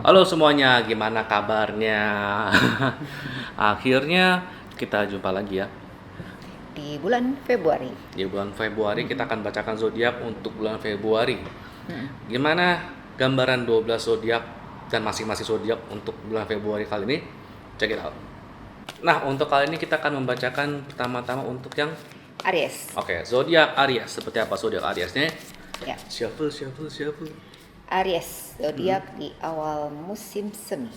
Halo semuanya, gimana kabarnya? Akhirnya kita jumpa lagi ya. Di bulan Februari. Di bulan Februari kita Mm-mm. akan bacakan zodiak untuk bulan Februari. Mm-mm. Gimana gambaran 12 zodiak dan masing-masing zodiak untuk bulan Februari kali ini? Check it out. Nah, untuk kali ini kita akan membacakan pertama-tama untuk yang Aries. zodiak Aries. Seperti apa zodiak Ariesnya? Ya, Shuffle. Aries Hmm, zodiak di awal musim semi.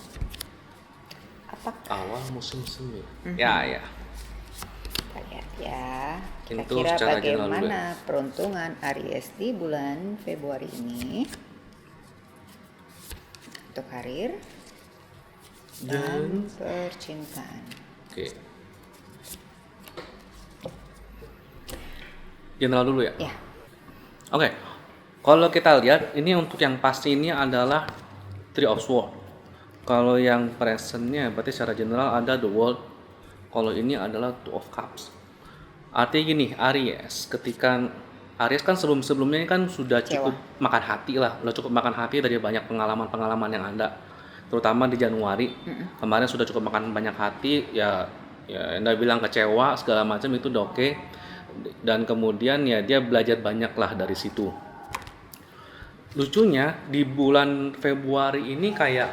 Apakah? awal musim semi. Ya, Mhm. ya. Kita lihat ya. Itu Kira-kira secara general dulu ya. bagaimana peruntungan Aries di bulan Februari ini untuk karir dan Dan percintaan. oke, general dulu ya. Ya. Oke, kalau kita lihat ini untuk yang pasti ini adalah Three of Swords. Kalau yang presentnya berarti secara general ada The World. Kalau ini adalah Two of Cups. Artinya gini, Aries, ketika Aries kan sebelum-sebelumnya ini kan sudah Kecewa. cukup makan hati lah, udah cukup makan hati dari banyak pengalaman-pengalaman yang ada, terutama di Januari. Mm-mm. Kemarin sudah cukup makan banyak hati, ya Anda bilang kecewa segala macam itu udah oke. Dan kemudian ya dia belajar banyak lah dari situ. Lucunya di bulan Februari ini kayak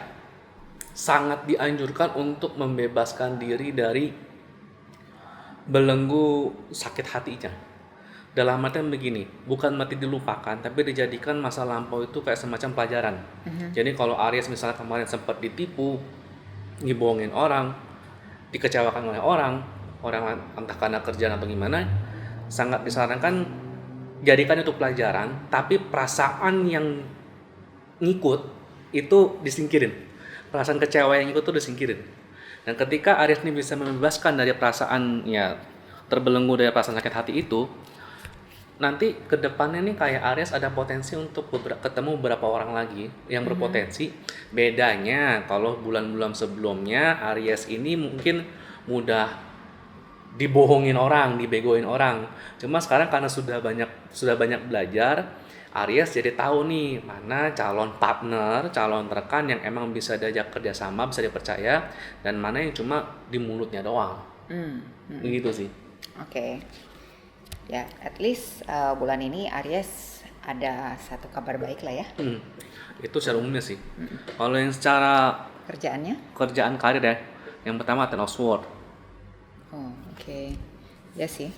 sangat dianjurkan untuk membebaskan diri dari belenggu sakit hatinya. Dalam artian begini, bukan mati dilupakan, tapi dijadikan masa lampau itu kayak semacam pelajaran. Mhm. Jadi kalau Aries misalnya kemarin sempat ditipu, dibohongin orang, dikecewakan oleh orang entah karena kerjaan atau gimana, sangat disarankan jadikan itu pelajaran, tapi perasaan yang ngikut itu disingkirin. Perasaan kecewa yang ikut itu disingkirin. Dan ketika Aries ini bisa membebaskan dari perasaan ya terbelenggu dari perasaan sakit hati itu, nanti ke depannya nih kayak Aries ada potensi untuk ketemu beberapa orang lagi yang Mhm. berpotensi. Bedanya kalau bulan-bulan sebelumnya Aries ini mungkin mudah dibohongin orang, dibegoin orang. Cuma sekarang karena sudah banyak belajar, Aries jadi tahu nih mana calon partner, calon rekan yang emang bisa diajak kerjasama, bisa dipercaya, dan mana yang cuma di mulutnya doang. Mm. Mm-mm. Begitu sih. Oke. Ya, at least bulan ini Aries ada satu kabar baik lah ya. Hmm, itu secara umumnya sih. Kalau yang secara Kerjaannya? kerjaan karir ya, yang pertama Ten of Swords, Oh, oke. Ya sih.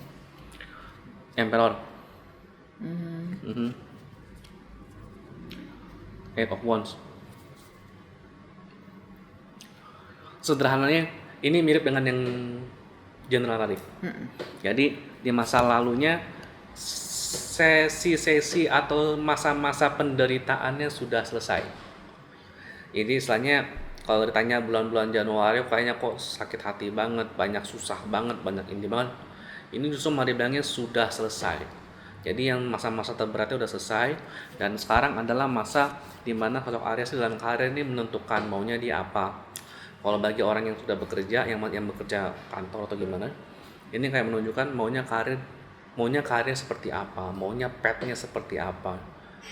Emperor, Mhm. mhm, Eight of Wands. Sederhananya ini mirip dengan yang general tadi. Mm-mm. Jadi di masa lalunya sesi-sesi atau masa-masa penderitaannya sudah selesai. Jadi istilahnya kalau ditanya bulan-bulan Januari kayaknya kok sakit hati banget, banyak susah banget, banyak ini banget. Ini justru malah dibilangnya sudah selesai. Jadi yang masa-masa terberatnya udah selesai dan sekarang adalah masa di mana sosok Aries dalam karir ini menentukan maunya dia apa. Kalau bagi orang yang sudah bekerja, yang bekerja kantor atau gimana, ini kayak menunjukkan maunya karir seperti apa, maunya petnya seperti apa,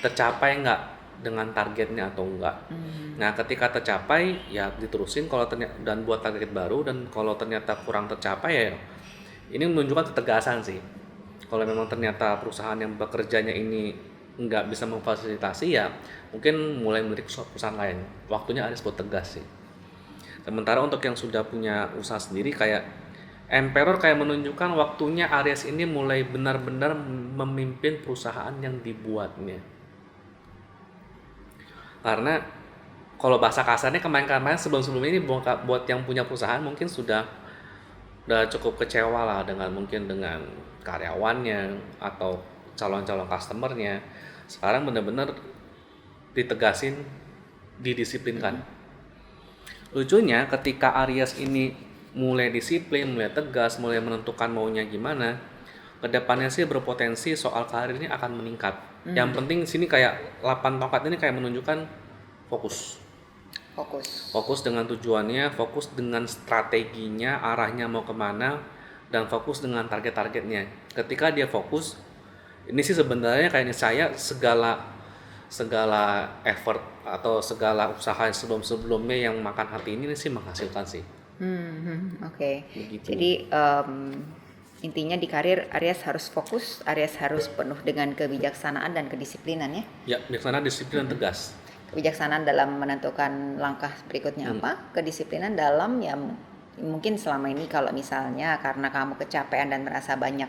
tercapai nggak dengan targetnya atau enggak. Mhm. Nah, ketika tercapai ya diterusin kalau ternyata dan buat target baru, dan kalau ternyata kurang tercapai ya ini menunjukkan ketegasan sih. Kalau memang ternyata perusahaan yang bekerjanya ini nggak bisa memfasilitasi ya mungkin mulai melirik perusahaan lain. Waktunya ada buat tegas sih. Sementara untuk yang sudah punya usaha sendiri kayak Emperor kayak menunjukkan waktunya Aries ini mulai benar-benar memimpin perusahaan yang dibuatnya. Karena kalau bahasa kasarnya kemarin-kemarin sebelum-sebelum ini buat yang punya perusahaan mungkin udah cukup kecewa lah dengan mungkin dengan karyawannya atau calon-calon customernya. Sekarang benar-benar ditegasin, didisiplinkan. Lucunya ketika Aries ini mulai disiplin, mulai tegas, mulai menentukan maunya gimana, kedepannya sih berpotensi soal karir ini akan meningkat. Yang Mhm. penting sini kayak 8 tongkat ini kayak menunjukkan fokus. Fokus. Fokus dengan tujuannya, fokus dengan strateginya, arahnya mau kemana, dan fokus dengan target-targetnya. Ketika dia fokus, ini sih sebenarnya kayaknya saya segala segala effort atau segala usaha sebelum-sebelumnya yang makan hati ini sih menghasilkan sih. Oke. Begitu. Jadi intinya di karir Aries harus fokus, Aries harus penuh dengan kebijaksanaan dan kedisiplinan ya. Ya, biasanya disiplin dan tegas. Kebijaksanaan dalam menentukan langkah berikutnya apa, kedisiplinan dalam ya mungkin selama ini kalau misalnya karena kamu kecapean dan merasa banyak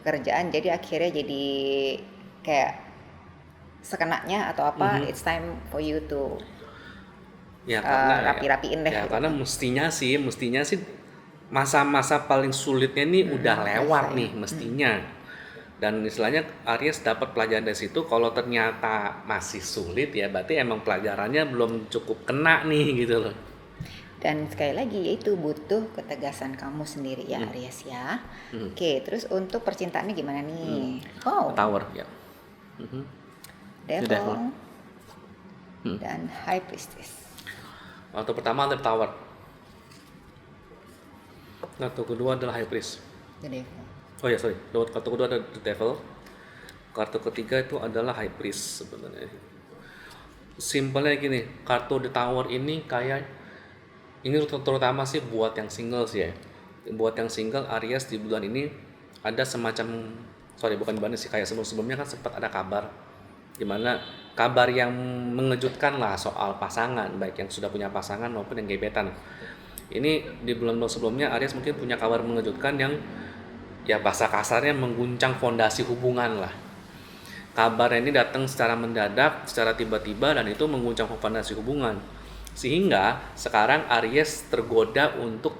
pekerjaan, jadi akhirnya jadi kayak sekenanya atau apa, it's time for you to Ya karena rapi-rapiin deh. ya gitu. karena mestinya sih masa-masa paling sulitnya ini udah lewat selesai. nih mestinya. Dan istilahnya Aries dapat pelajaran dari situ. Kalau ternyata masih sulit ya berarti emang pelajarannya belum cukup kena nih gitu loh. Dan sekali lagi yaitu butuh ketegasan kamu sendiri ya Aries ya. Oke, terus untuk percintaannya gimana nih? Oh, Tower ya. Devil, Devil. dan High Priestess. Waktu pertama ada Tower. Waktu kedua adalah High Priest. The Devil. Oh ya sorry, kartu kedua ada The Devil. Kartu ketiga itu adalah High Priest sebenarnya. Simpelnya gini, kartu The Tower ini kayak ini terutama sih buat yang single sih ya. Buat yang single Aries di bulan ini ada semacam bukan bulan sih, kayak sebelumnya kan sempat ada kabar dimana kabar yang mengejutkan lah soal pasangan, baik yang sudah punya pasangan maupun yang gebetan. Ini di bulan-bulan sebelumnya Aries mungkin punya kabar mengejutkan yang ya bahasa kasarnya mengguncang fondasi hubungan lah. Kabar ini datang secara mendadak, secara tiba-tiba, dan itu mengguncang fondasi hubungan. Sehingga sekarang Aries tergoda untuk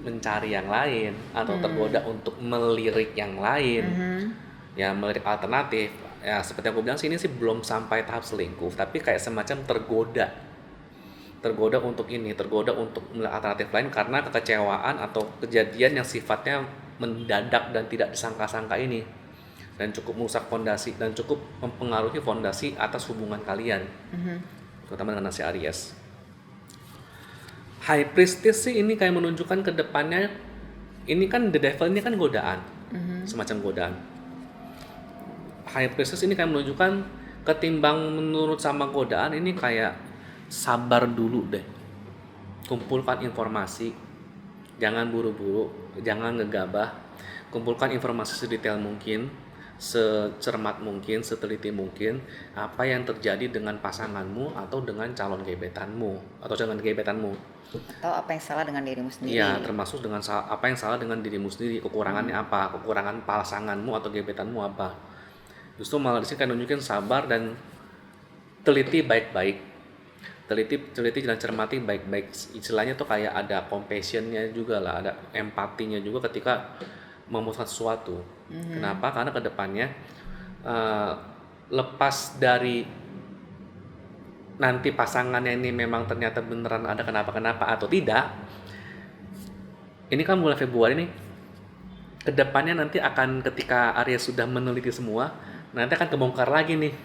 mencari yang lain atau tergoda untuk melirik yang lain. Ya melirik alternatif. Ya seperti yang aku bilang sih, ini sih belum sampai tahap selingkuh, tapi kayak semacam tergoda untuk melihat alternatif lain karena kekecewaan atau kejadian yang sifatnya mendadak dan tidak disangka-sangka ini, dan cukup merusak fondasi dan cukup mempengaruhi fondasi atas hubungan kalian, terutama dengan si Aries. High Priestess sih ini kayak menunjukkan ke depannya, ini kan The Devil ini kan godaan, semacam godaan. High Priestess ini kayak menunjukkan ketimbang menurut sama godaan, ini kayak sabar dulu deh, kumpulkan informasi, jangan buru-buru, jangan gegabah, kumpulkan informasi sedetail mungkin, secermat mungkin, seteliti mungkin apa yang terjadi dengan pasanganmu atau dengan calon gebetanmu atau dengan gebetanmu, Atau apa yang salah dengan dirimu sendiri. ya termasuk dengan apa yang salah dengan dirimu sendiri, kekurangannya apa, kekurangan pasanganmu atau gebetanmu apa. Justru malah disini kan nunjukin sabar dan teliti baik-baik, teliti dan cermati baik-baik. Istilahnya tuh kayak ada compassionnya juga lah, ada empatinya juga ketika memutuskan sesuatu. Kenapa? Karena kedepannya lepas dari nanti pasangannya ini memang ternyata beneran ada kenapa-kenapa atau tidak, ini kan bulan Februari nih, kedepannya nanti akan ketika Aries sudah meneliti semua, nanti akan kebongkar lagi nih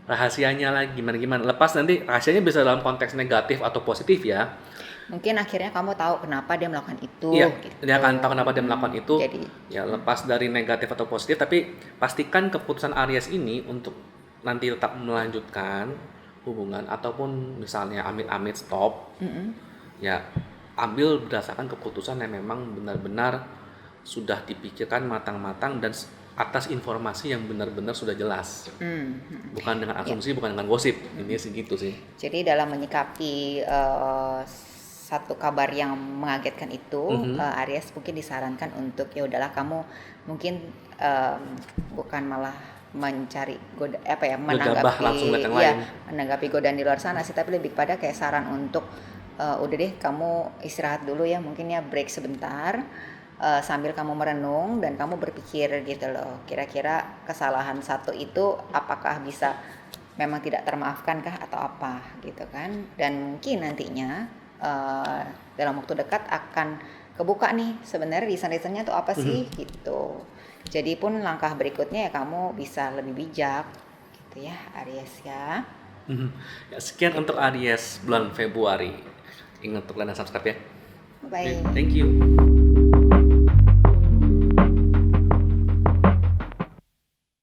rahasianya lagi gimana. Lepas nanti rahasianya bisa dalam konteks negatif atau positif ya. Mungkin akhirnya kamu tahu kenapa dia melakukan itu. Iya, gitu. dia akan tahu kenapa dia melakukan itu. Jadi, ya lepas dari negatif atau positif, tapi pastikan keputusan Aries ini untuk nanti tetap melanjutkan hubungan ataupun misalnya amit-amit stop, ya ambil berdasarkan keputusan yang memang benar-benar sudah dipikirkan matang-matang dan atas informasi yang benar-benar sudah jelas, bukan dengan asumsi, bukan dengan gosip. Ini segitu sih. Jadi dalam menyikapi satu kabar yang mengagetkan itu, Aries mungkin disarankan untuk ya udahlah kamu mungkin bukan malah mencari menanggapi godaan di luar sana sih, tapi lebih pada kayak saran untuk udah deh kamu istirahat dulu ya, mungkin ya break sebentar. Sambil kamu merenung dan kamu berpikir gitu loh, kira-kira kesalahan satu itu apakah bisa memang tidak termaafkan kah atau apa gitu kan, dan mungkin nantinya dalam waktu dekat akan kebuka nih sebenarnya reason-reasonnya tuh apa sih gitu. Jadi pun langkah berikutnya ya kamu bisa lebih bijak gitu ya Aries ya. Ya, sekian untuk Aries bulan Februari. Ingat untuk kalian subscribe ya. Bye. Thank you.